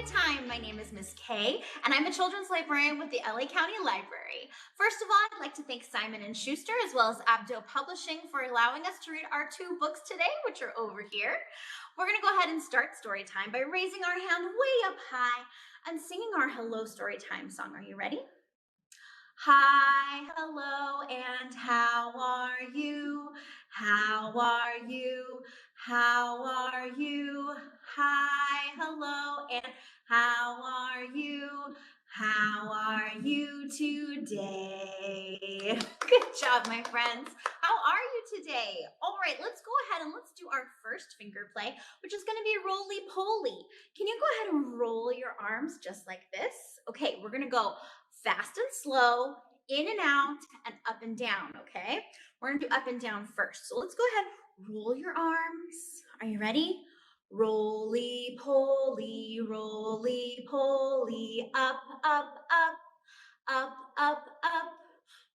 Storytime. My name is Miss Kay, and I'm a children's librarian with the LA County Library. First of all, I'd like to thank Simon & Schuster as well as Abdo Publishing for allowing us to read our 2 books today, which are over here. We're going to go ahead and start Storytime by raising our hand way up high and singing our Hello Storytime song. Are you ready? Hi, hello, and how are you? How are you? How are you? Hi, hello, and how are you? How are you today? Good job, my friends. How are you today? All right, let's go ahead and let's do our first finger play, which is going to be roly-poly. Can you go ahead and roll your arms just like this? Okay, we're going to go fast and slow, in and out, and up and down, okay? We're gonna do up and down first. So let's go ahead, roll your arms. Are you ready? Roly-poly, roly-poly, up, up, up, up, up, up.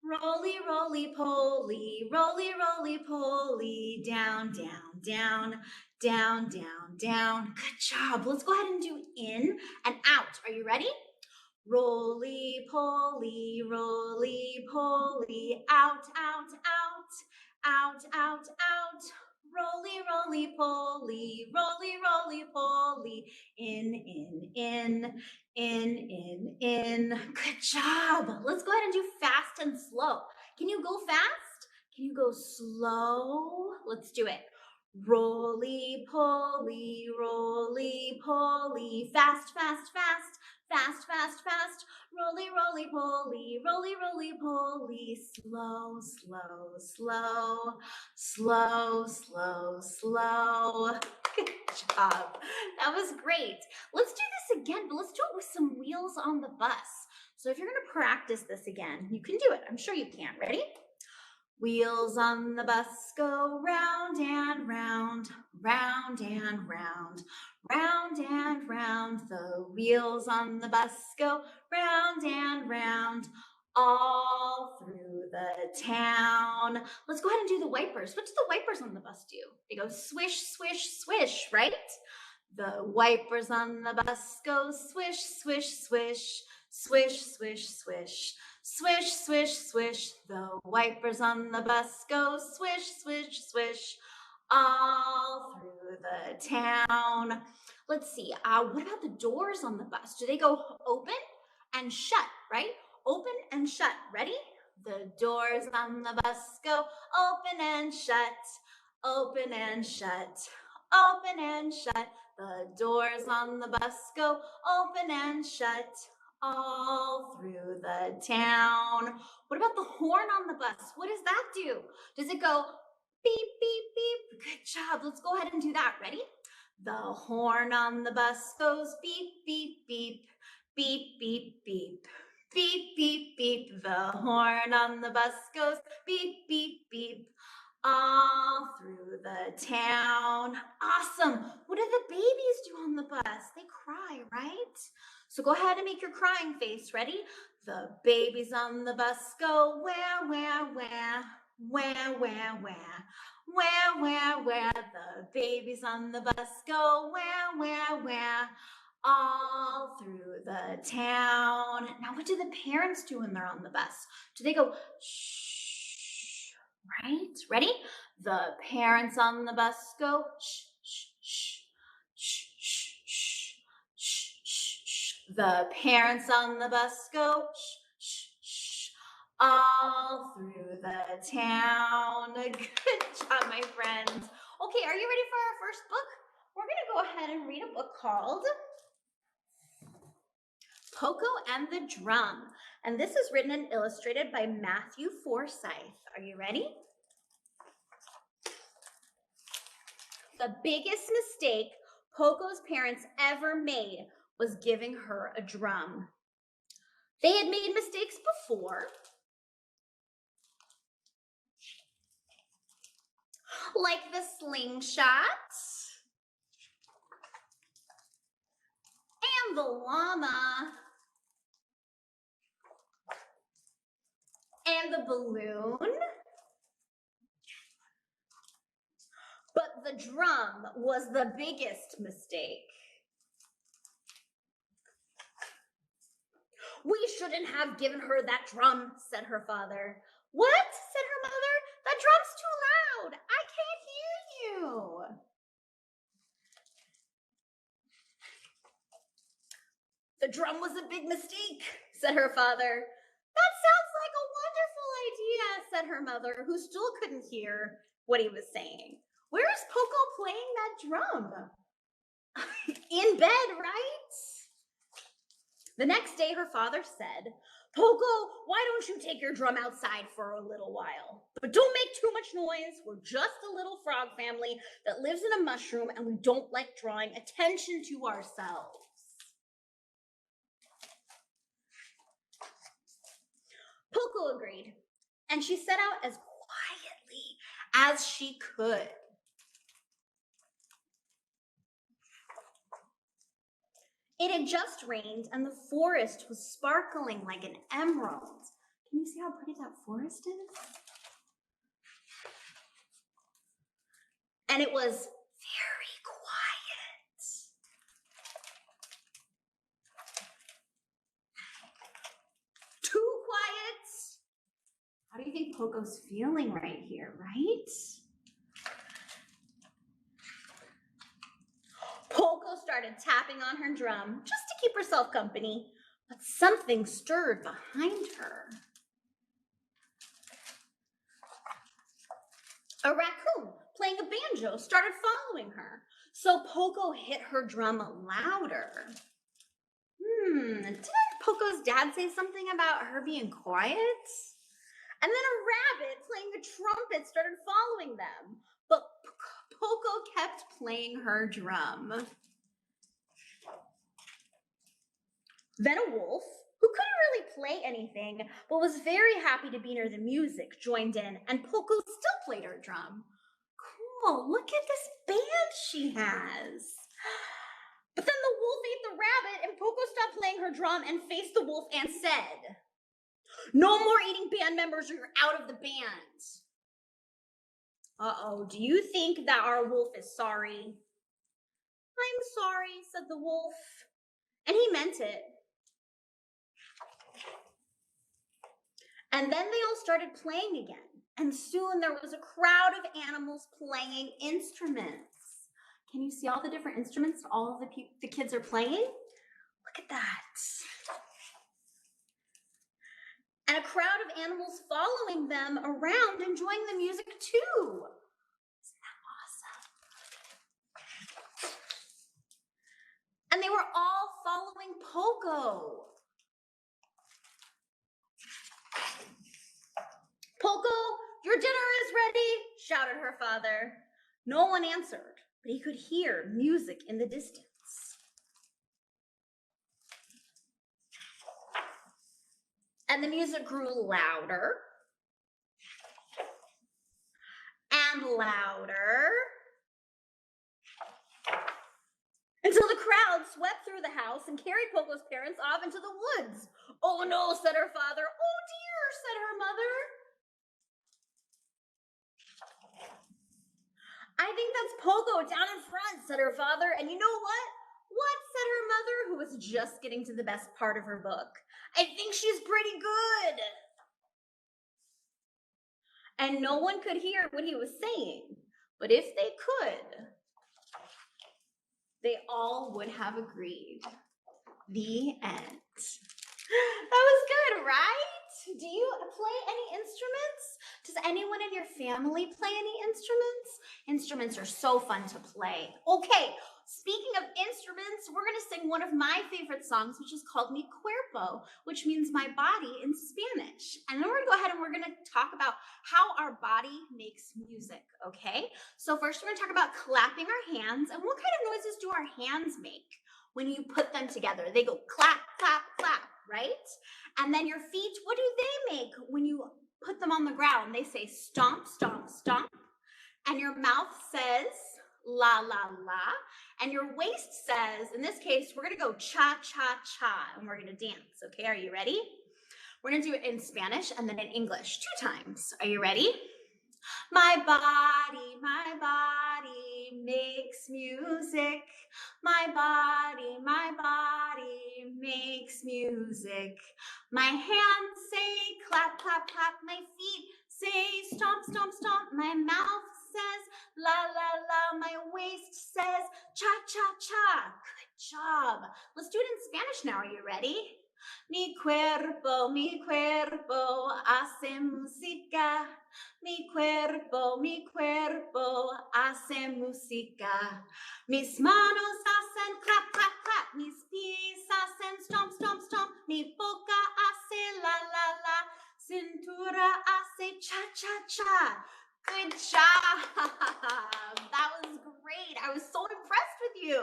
Roly, roly-poly, roly, roly-poly, down, down, down, down, down, down. Good job. Let's go ahead and do in and out. Are you ready? Roly-poly, roly-poly, out, out, out, out, out, out. Roly, roly-poly, roly, roly-poly, in, in. Good job. Let's go ahead and do fast and slow. Can you go fast? Can you go slow? Let's do it. Roly-poly, roly-poly, fast, fast, fast. Fast, fast, fast, roly, roly, poly, roly, roly, poly, slow, slow, slow, slow, slow, slow. Good job. That was great. Let's do this again, but let's do it with some wheels on the bus. So if you're going to practice this again, you can do it. I'm sure you can. Ready? Wheels on the bus go round and round, round and round, round and round. The wheels on the bus go round and round, all through the town. Let's go ahead and do the wipers. What do the wipers on the bus do? They go swish, swish, swish, right? The wipers on the bus go swish, swish, swish, swish, swish, swish. Swish, swish, swish, the wipers on the bus go swish, swish, swish, all through the town. Let's see, what about the doors on the bus? Do they go open and shut, right? Open and shut, ready? The doors on the bus go open and shut, open and shut, open and shut. The doors on the bus go open and shut, all through the town. What about the horn on the bus? What does that do? Does it go beep, beep, beep? Good job. Let's go ahead and do that. Ready? The horn on the bus goes beep, beep, beep, beep, beep, beep. Beep, beep, beep. The horn on the bus goes beep, beep, beep, all through the town. Awesome. What do the babies do on the bus? They cry, right? So go ahead and make your crying face. Ready? The babies on the bus go where, where, where, where, where, where, where, where, where. The babies on the bus go where, all through the town. Now, what do the parents do when they're on the bus? Do they go shh, right? Ready? The parents on the bus go shh, shh, shh, shh, shh, shh, shh, shh, shh. The parents on the bus go shh, shh, shh, all through the town. Good job, my friends. Okay, are you ready for our first book? We're going to go ahead and read a book called Pokko and the Drum. And this is written and illustrated by Matthew Forsythe. Are you ready? The biggest mistake Pokko's parents ever made was giving her a drum. They had made mistakes before, like the slingshot and the llama and the balloon. But the drum was the biggest mistake. We shouldn't have given her that drum, said her father. What? Said her mother. That drum's too loud. I can't hear you. The drum was a big mistake, said her father. That sounds like a wonderful idea, said her mother, who still couldn't hear what he was saying. Where's Pokko playing that drum? In bed, right? The next day, her father said, Pokko, why don't you take your drum outside for a little while? But don't make too much noise. We're just a little frog family that lives in a mushroom, and we don't like drawing attention to ourselves. Pokko agreed, and she set out as quietly as she could. It had just rained, and the forest was sparkling like an emerald. Can you see how pretty that forest is? And it was very quiet. Too quiet. How do you think Pokko's feeling right here, right? Pokko started tapping on her drum just to keep herself company, but something stirred behind her. A raccoon playing a banjo started following her, so Pokko hit her drum louder. Didn't Pokko's dad say something about her being quiet? And then a rabbit playing a trumpet started following them, but Pokko kept playing her drum. Then a wolf, who couldn't really play anything, but was very happy to be near the music, joined in, and Pokko still played her drum. Cool, look at this band she has. But then the wolf ate the rabbit, and Pokko stopped playing her drum and faced the wolf and said, No more eating band members or you're out of the band. Uh-oh, do you think that our wolf is sorry? I'm sorry, said the wolf, and he meant it. And then they all started playing again, and soon there was a crowd of animals playing instruments. Can you see all the different instruments all of the kids are playing? Look at that. And a crowd of animals following them around, enjoying the music too. Isn't that awesome? And they were all following Pokko. Pokko, your dinner is ready, shouted her father. No one answered, but he could hear music in the distance. And the music grew louder and louder until the crowd swept through the house and carried Pokko's parents off into the woods. Oh no, said her father. Oh dear, said her mother. I think that's Pokko down in front, said her father. And you know what? What, said her mother, who was just getting to the best part of her book. I think she's pretty good. And no one could hear what he was saying. But if they could, they all would have agreed. The end. That was good, right? Do you play any instruments? Does anyone in your family play any instruments? Instruments are so fun to play. Okay, speaking of instruments, we're going to sing one of my favorite songs, which is called Mi Cuerpo, which means my body in Spanish. And then we're going to go ahead and we're going to talk about how our body makes music, okay? So first we're going to talk about clapping our hands. And what kind of noises do our hands make when you put them together? They go clap, clap, clap, right? And then your feet, what do they make when you put them on the ground? They say stomp, stomp, stomp. And your mouth says la, la, la. And your waist says, in this case, we're going to go cha, cha, cha. And we're going to dance. Okay, are you ready? We're going to do it in Spanish and then in English 2 times. Are you ready? My body makes music. My body makes music. My hands say clap, clap, clap. My feet say stomp, stomp, stomp. My mouth says la, la, la. My waist says cha, cha, cha. Good job. Let's do it in Spanish now. Are you ready? Mi cuerpo hace música. Mi cuerpo hace música. Mis manos hacen clap, clap, clap. Mis pies hacen stomp, stomp, stomp. Mi boca hace la, la, la. Cintura hace cha, cha, cha. Good job. That was great. I was so impressed with you.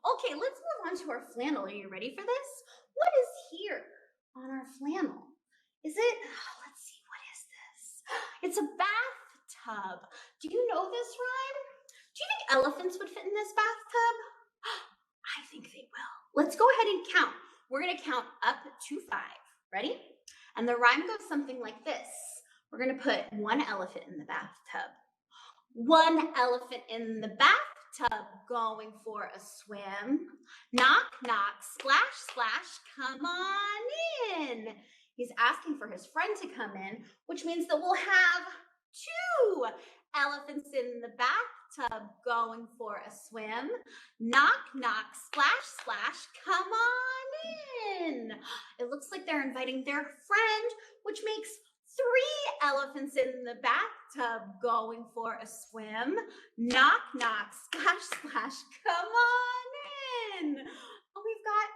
Okay, let's move on to our flannel. Are you ready for this? What is here on our flannel? Is it, let's see, what is this? It's a bathtub. Do you know this rhyme? Do you think elephants would fit in this bathtub? I think they will. Let's go ahead and count. We're going to count up to 5. Ready? And the rhyme goes something like this. We're going to put one elephant in the bathtub. One elephant in the bathtub going for a swim. Knock, knock, splash, splash, come on in. He's asking for his friend to come in, which means that we'll have 2 elephants in the bathtub going for a swim. Knock, knock, splash, splash, come on in. It looks like they're inviting their friend, which makes 3 elephants in the bathtub going for a swim. Knock, knock, splash, splash, come on in. Oh, we've got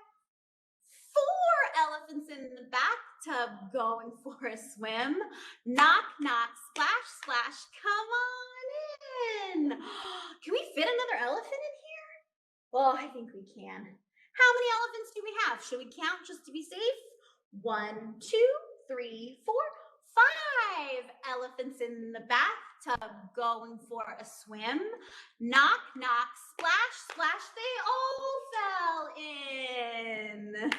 4 elephants in the bathtub going for a swim. Knock, knock, splash, splash, come on in. Can we fit another elephant in here? Well, I think we can. How many elephants do we have? Should we count just to be safe? 1, 2, 3, 4, 5 elephants in the bathtub going for a swim. Knock, knock, splash, splash, they all fell in.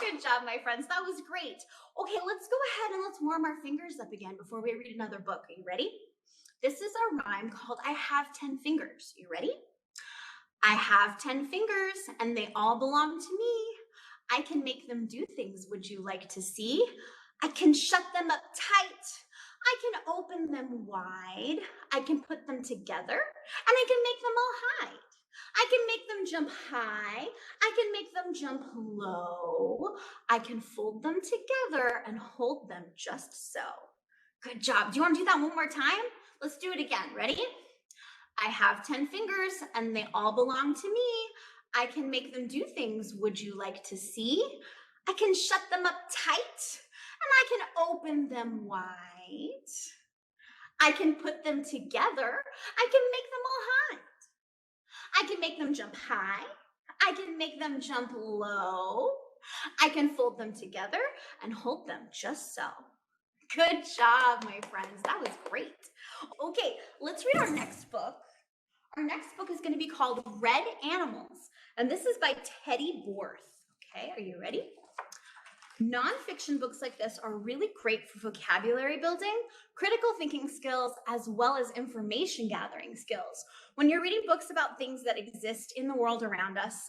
Good job, my friends. That was great. Okay, let's go ahead and let's warm our fingers up again before we read another book. Are you ready? This is a rhyme called I Have 10 Fingers. You ready? I have 10 fingers and they all belong to me. I can make them do things. Would you like to see? I can shut them up tight. I can open them wide. I can put them together and I can make them all hide. I can make them jump high. I can make them jump low. I can fold them together and hold them just so. Good job. Do you want to do that one more time? Let's do it again. Ready? I have 10 fingers and they all belong to me. I can make them do things. Would you like to see? I can shut them up tight and I can open them wide. I can put them together. I can make them all hide. I can make them jump high. I can make them jump low. I can fold them together and hold them just so. Good job, my friends. That was great. Okay, let's read our next book. Our next book is going to be called Red Animals, and this is by Teddy Borth. Okay, are you ready? Nonfiction books like this are really great for vocabulary building, critical thinking skills, as well as information gathering skills. When you're reading books about things that exist in the world around us,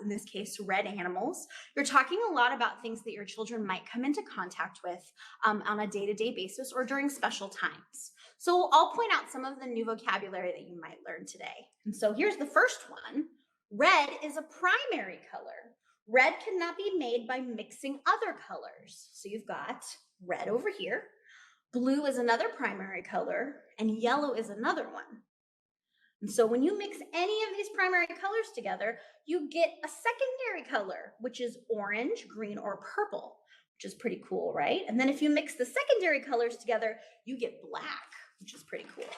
in this case, red animals, you're talking a lot about things that your children might come into contact with on a day-to-day basis or during special times. So I'll point out some of the new vocabulary that you might learn today. And so here's the first one. Red is a primary color. Red cannot be made by mixing other colors. So you've got red over here, blue is another primary color, and yellow is another one. And so when you mix any of these primary colors together, you get a secondary color, which is orange, green, or purple, which is pretty cool, right? And then if you mix the secondary colors together, you get black, which is pretty cool.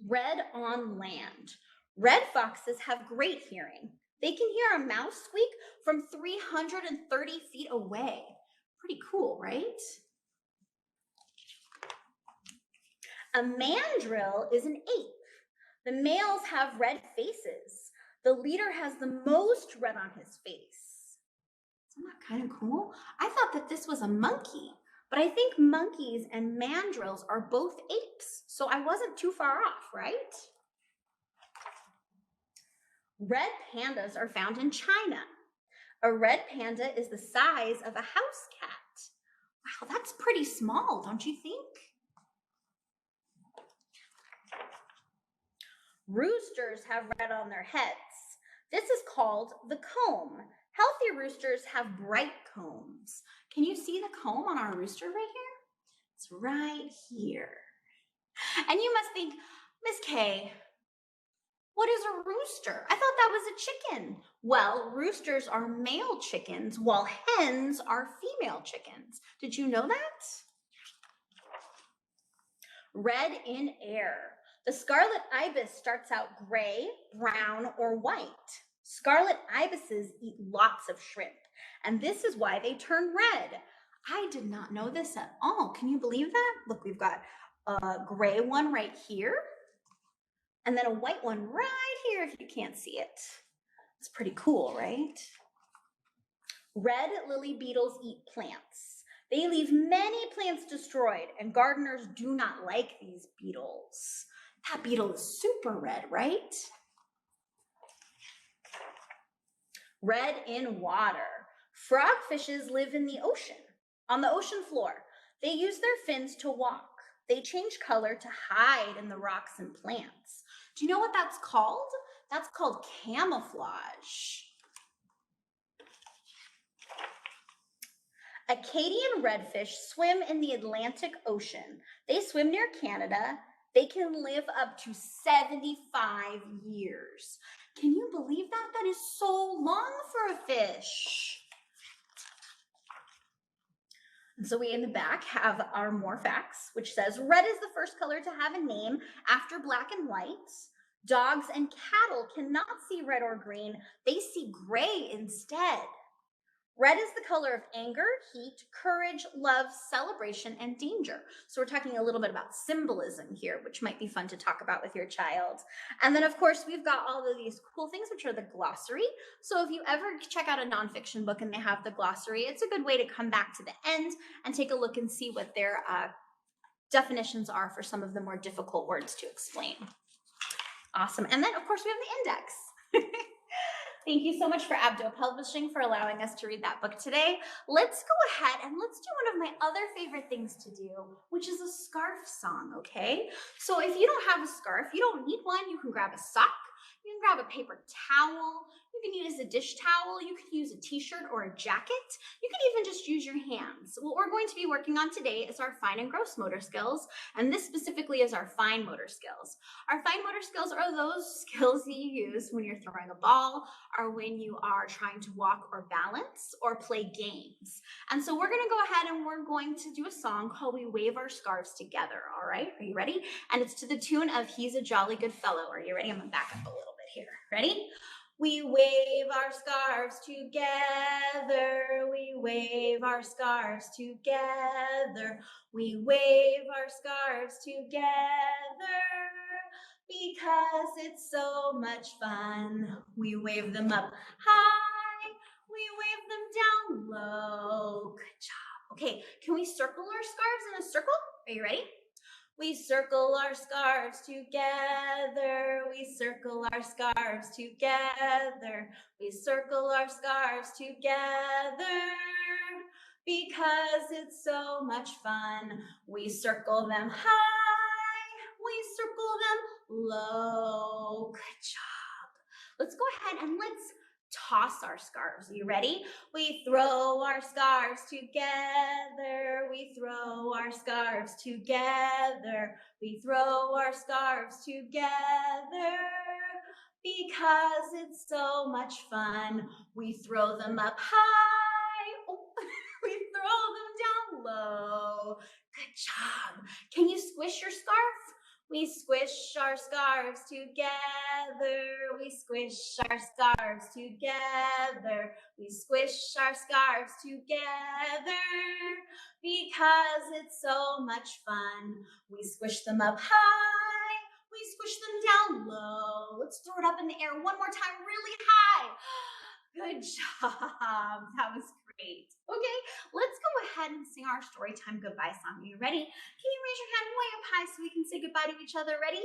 Red on land. Red foxes have great hearing. They can hear a mouse squeak from 330 feet away. Pretty cool, right? A mandrill is an ape. The males have red faces. The leader has the most red on his face. Isn't that kind of cool? I thought that this was a monkey, but I think monkeys and mandrills are both apes, so I wasn't too far off, right? Red pandas are found in China. A red panda is the size of a house cat. Wow, that's pretty small, don't you think? Roosters have red on their heads. This is called the comb. Healthy roosters have bright combs. Can you see the comb on our rooster right here? It's right here. And you must think, Miss Kay, what is a rooster? I thought that was a chicken. Well, roosters are male chickens while hens are female chickens. Did you know that? Red in air. The scarlet ibis starts out gray, brown, or white. Scarlet ibises eat lots of shrimp, and this is why they turn red. I did not know this at all. Can you believe that? Look, we've got a gray one right here, and then a white one right here if you can't see it. It's pretty cool, right? Red lily beetles eat plants. They leave many plants destroyed, and gardeners do not like these beetles. That beetle is super red, right? Red in water. Frogfishes live in the ocean, on the ocean floor. They use their fins to walk. They change color to hide in the rocks and plants. Do you know what that's called? That's called camouflage. Acadian redfish swim in the Atlantic Ocean. They swim near Canada. They can live up to 75 years. Can you believe that? That is so long for a fish. And so we in the back have our more facts, which says red is the first color to have a name after black and white. Dogs and cattle cannot see red or green. They see gray instead. Red is the color of anger, heat, courage, love, celebration, and danger. So we're talking a little bit about symbolism here, which might be fun to talk about with your child. And then, of course, we've got all of these cool things, which are the glossary. So if you ever check out a nonfiction book and they have the glossary, it's a good way to come back to the end and take a look and see what their definitions are for some of the more difficult words to explain. Awesome. And then, of course, we have the index. Thank you so much for Abdo Publishing for allowing us to read that book today. Let's go ahead and let's do one of my other favorite things to do, which is a scarf song, okay? So if you don't have a scarf, you don't need one, you can grab a sock, you can grab a paper towel, you can use a dish towel, you can use a t-shirt or a jacket, you can even just use your hands. What we're going to be working on today is our fine and gross motor skills, and this specifically is our fine motor skills. Our fine motor skills are those skills that you use when you're throwing a ball or when you are trying to walk or balance or play games. And so we're gonna go ahead and we're going to do a song called We Wave Our Scarves Together, all right? Are you ready? And it's to the tune of He's a Jolly Good Fellow. Are you ready? I'm gonna back up a little bit here. Ready? We wave our scarves together. We wave our scarves together. We wave our scarves together because it's so much fun. We wave them up high. We wave them down low. Good job. Okay, can we circle our scarves in a circle? Are you ready? We circle our scarves together. We circle our scarves together. We circle our scarves together because it's so much fun. We circle them high. We circle them low. Good job. Let's go ahead and let's toss our scarves. Are you ready? We throw our scarves together. We throw our scarves together. We throw our scarves together because it's so much fun. We throw them up high. Oh, we throw them down low. Good job. Can you squish your scarf? We squish our scarves together. We squish our scarves together. We squish our scarves together because it's so much fun. We squish them up high. We squish them down low. Let's throw it up in the air one more time really high. Good job. That was Great. Okay, let's go ahead and sing our story time goodbye song. Are you ready? Can you raise your hand way up high so we can say goodbye to each other? Ready?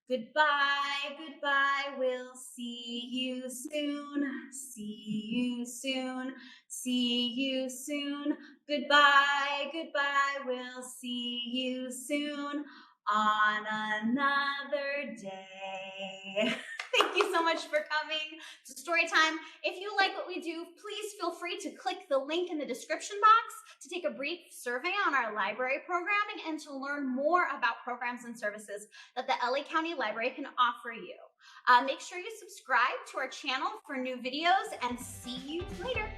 Goodbye, goodbye, we'll see you soon. See you soon. See you soon. Goodbye, goodbye, we'll see you soon on another day. Thank you so much for coming to Storytime. If you like what we do, please feel free to click the link in the description box to take a brief survey on our library programming and to learn more about programs and services that the LA County Library can offer you. Make sure you subscribe to our channel for new videos and see you later.